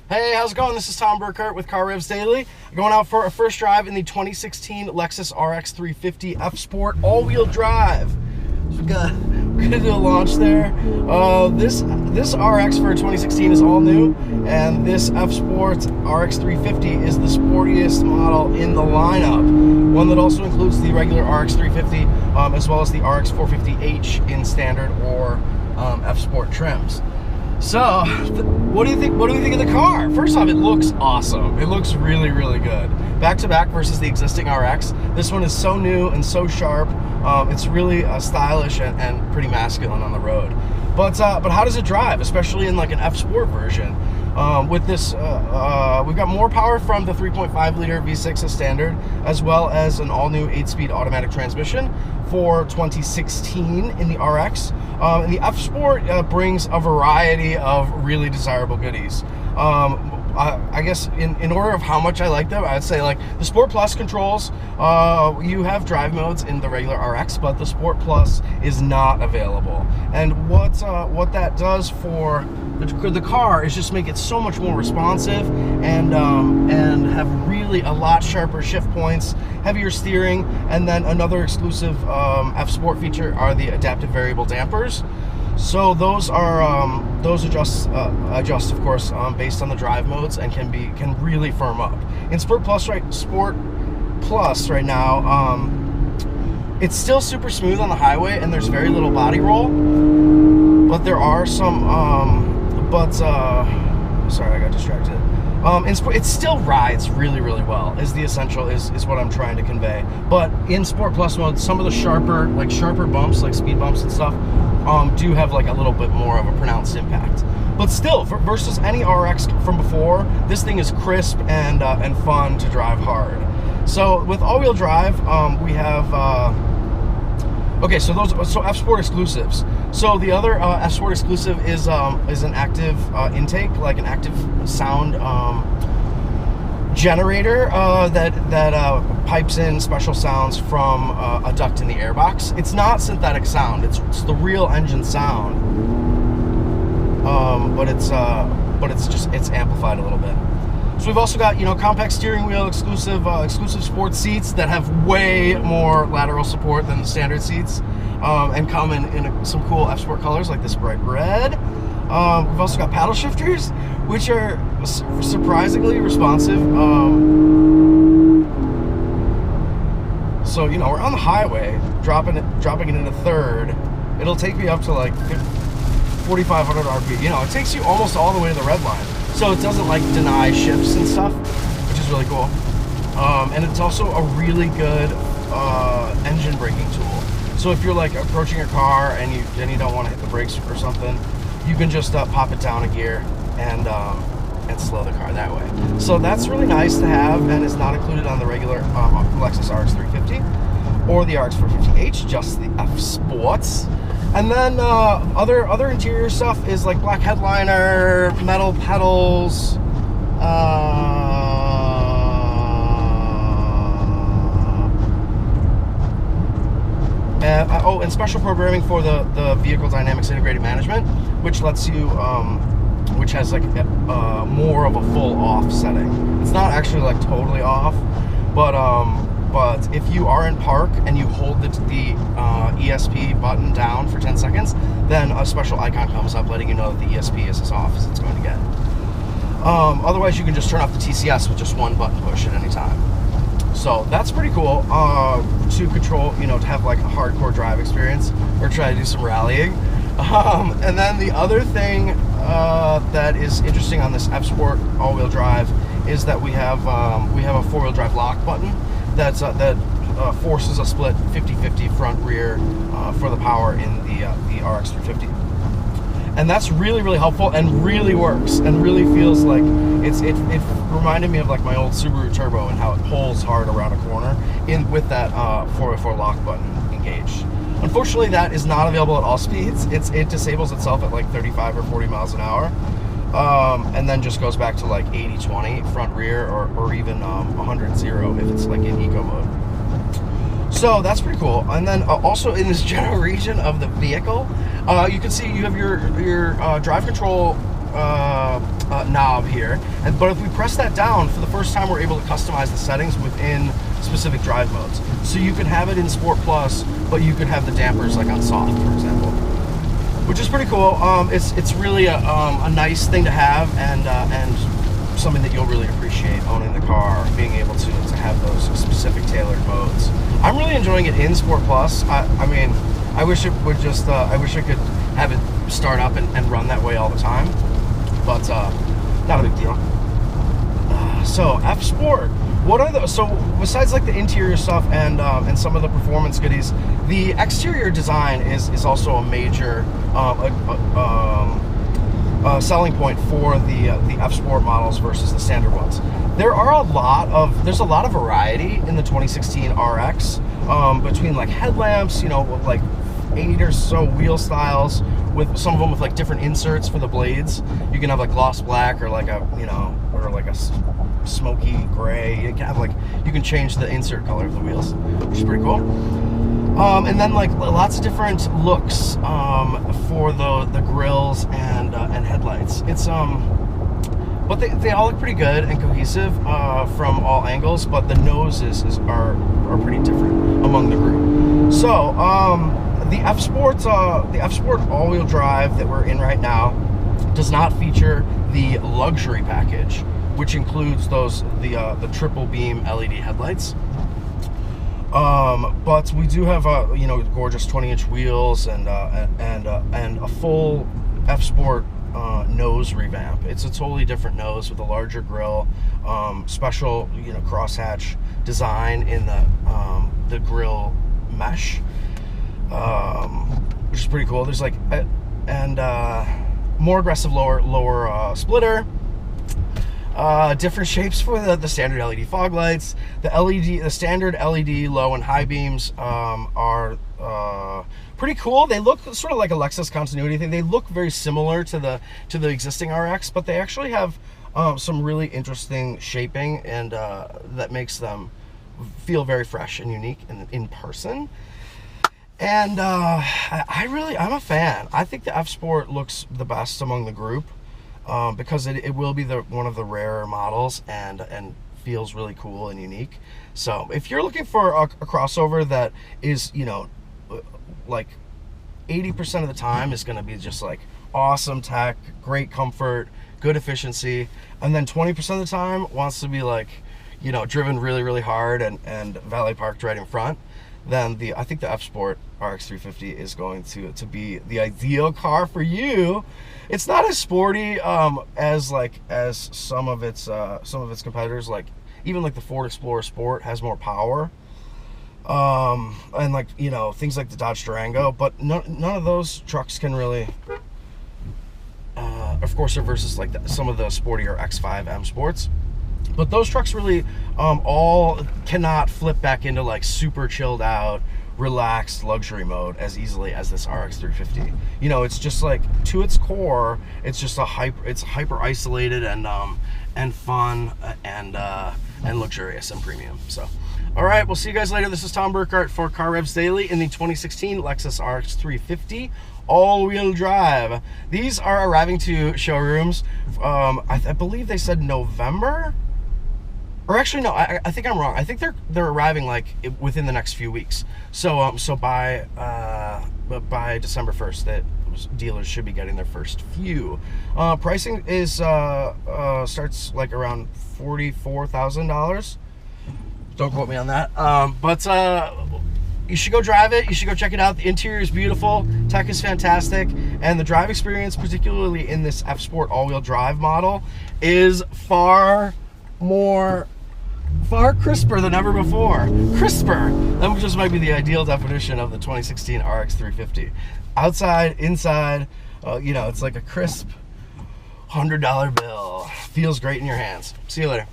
Hey, how's it going? This is Tom Burkhart with Car Revs Daily. Going out for a first drive in the 2016 Lexus RX350 F Sport all-wheel drive. So we're gonna do a launch there. This RX for 2016 is all new, and this F Sport RX350 is the sportiest model in the lineup. One that also includes the regular RX350 as well as the RX450H in standard or F Sport trims. So, what do you think? What do we think of the car? First off, it looks awesome. It looks really, really good. Back to back versus the existing RX. This one is so new and so sharp. It's really stylish and pretty masculine on the road. But how does it drive, especially in like an F Sport version? With this, we've got more power from the 3.5 liter V6 as standard, as well as an all-new 8-speed automatic transmission for 2016 in the RX. And the F Sport brings a variety of really desirable goodies. I guess in order of how much I like them, I'd say like the Sport Plus controls, you have drive modes in the regular RX, but the Sport Plus is not available. And what that does for the car is just make it so much more responsive and have really a lot sharper shift points, heavier steering, and then another exclusive F Sport feature are the adaptive variable dampers. So those are those adjust of course based on the drive modes and can really firm up. In Sport Plus right now, it's still super smooth on the highway and there's very little body roll, but there are some sorry, I got distracted. It still rides really, really well, is the essential, is what I'm trying to convey. But in Sport Plus mode, some of the sharper bumps, like speed bumps and stuff, do have like a little bit more of a pronounced impact. But still, versus any RX from before, this thing is crisp and fun to drive hard. So with all-wheel drive, we have okay, so F Sport exclusives. So the other F Sport exclusive is an active intake, like an active sound generator that pipes in special sounds from a duct in the airbox. It's not synthetic sound; it's the real engine sound, but it's amplified a little bit. So we've also got, compact steering wheel, exclusive sports seats that have way more lateral support than the standard seats, and come in some cool F Sport colors like this bright red. We've also got paddle shifters, which are surprisingly responsive. So we're on the highway, dropping it into third. It'll take me up to like 4,500 RPM. It takes you almost all the way to the red line. So it doesn't like deny shifts and stuff, which is really cool. And it's also a really good engine braking tool. So if you're like approaching your car and you don't want to hit the brakes or something, you can just pop it down a gear and slow the car that way. So that's really nice to have, and it's not included on the regular Lexus RX350 or the RX450H, just the F Sports. And then other interior stuff is like black headliner, metal pedals, and special programming for the vehicle dynamics integrated management, which lets you, which has like more of a full off setting. It's not actually like totally off, but if you are in park and you hold the ESP button down for 10 seconds, then a special icon comes up letting you know that the ESP is as off as it's going to get. Otherwise, you can just turn off the TCS with just one button push at any time. So that's pretty cool to control, to have like a hardcore drive experience or try to do some rallying. And then the other thing that is interesting on this F Sport all-wheel drive is that we have a four-wheel drive lock button that forces a split 50-50 front rear for the power in the RX350, and that's really, really helpful and really works and really feels like it reminded me of like my old Subaru Turbo and how it pulls hard around a corner with that 4x4 lock button engaged. Unfortunately, that is not available at all speeds. It disables itself at like 35 or 40 miles an hour. And then just goes back to like 80-20 front rear or even 100-0 if it's like in eco mode. So that's pretty cool. And then also in this general region of the vehicle, you can see you have your drive control knob here, but if we press that down, for the first time we're able to customize the settings within specific drive modes. So you could have it in Sport Plus, but you could have the dampers like on soft, for example, which is pretty cool. It's really a nice thing to have, and something that you'll really appreciate owning the car, being able to have those specific tailored modes. I'm really enjoying it in Sport Plus. I mean, I wish it would just, I wish I could have it start up and run that way all the time, but not a big deal. So F Sport, what are the, so besides like the interior stuff and some of the performance goodies, the exterior design is also a major selling point for the F Sport models versus the standard ones. There's a lot of variety in the 2016 RX, between like headlamps, you know, like 8 or so wheel styles, with some of them with like different inserts for the blades. You can have like gloss black, or like a, you know, or like a smoky gray. You can have like, you can change the insert color of the wheels, which is pretty cool. And then like lots of different looks for the grills and headlights. It's but they all look pretty good and cohesive from all angles, but the noses are pretty different among the group. So the F Sport all-wheel drive that we're in right now does not feature the luxury package, which includes the triple beam LED headlights. But we do have you know, gorgeous 20-inch wheels and a full F Sport nose revamp. It's a totally different nose with a larger grille, special, you know, crosshatch design in the grille mesh, which is pretty cool. There's like more aggressive lower splitter. Different shapes for the standard LED fog lights. The standard LED low and high beams are pretty cool. They look sort of like a Lexus continuity thing. They look very similar to the existing RX, but they actually have some really interesting shaping, and that makes them feel very fresh and unique in person. And I'm a fan. I think the F Sport looks the best among the group, because it will be one of the rarer models, and feels really cool and unique. So if you're looking for a crossover that is, you know, like 80% of the time is going to be just like awesome tech, great comfort, good efficiency, and then 20% of the time wants to be like, you know, driven really, really hard and valet parked right in front, then I think the F Sport RX350 is going to be the ideal car for you. It's not as sporty as some of its competitors. Like even like the Ford Explorer Sport has more power, and like, you know, things like the Dodge Durango, but none of those trucks can really, of course, are versus like some of the sportier X5 M Sports. But those trucks really all cannot flip back into like super chilled out, relaxed luxury mode as easily as this RX350. You know, it's just like, to its core, it's just it's hyper isolated and fun and luxurious and premium. So, all right, we'll see you guys later. This is Tom Burkhardt for Car Revs Daily in the 2016 Lexus RX350 all-wheel drive. These are arriving to showrooms. I believe they said November. Or actually, no, I think I'm wrong. I think they're arriving like within the next few weeks. So so by December 1st, that dealers should be getting their first few. Pricing is starts like around $44,000. Don't quote me on that. But you should go drive it. You should go check it out. The interior is beautiful. Tech is fantastic, and the drive experience, particularly in this F Sport all-wheel drive model, is far crisper than ever before. Crisper. That just might be the ideal definition of the 2016 RX350. Outside, inside, you know, it's like a crisp $100 bill. Feels great in your hands. See you later.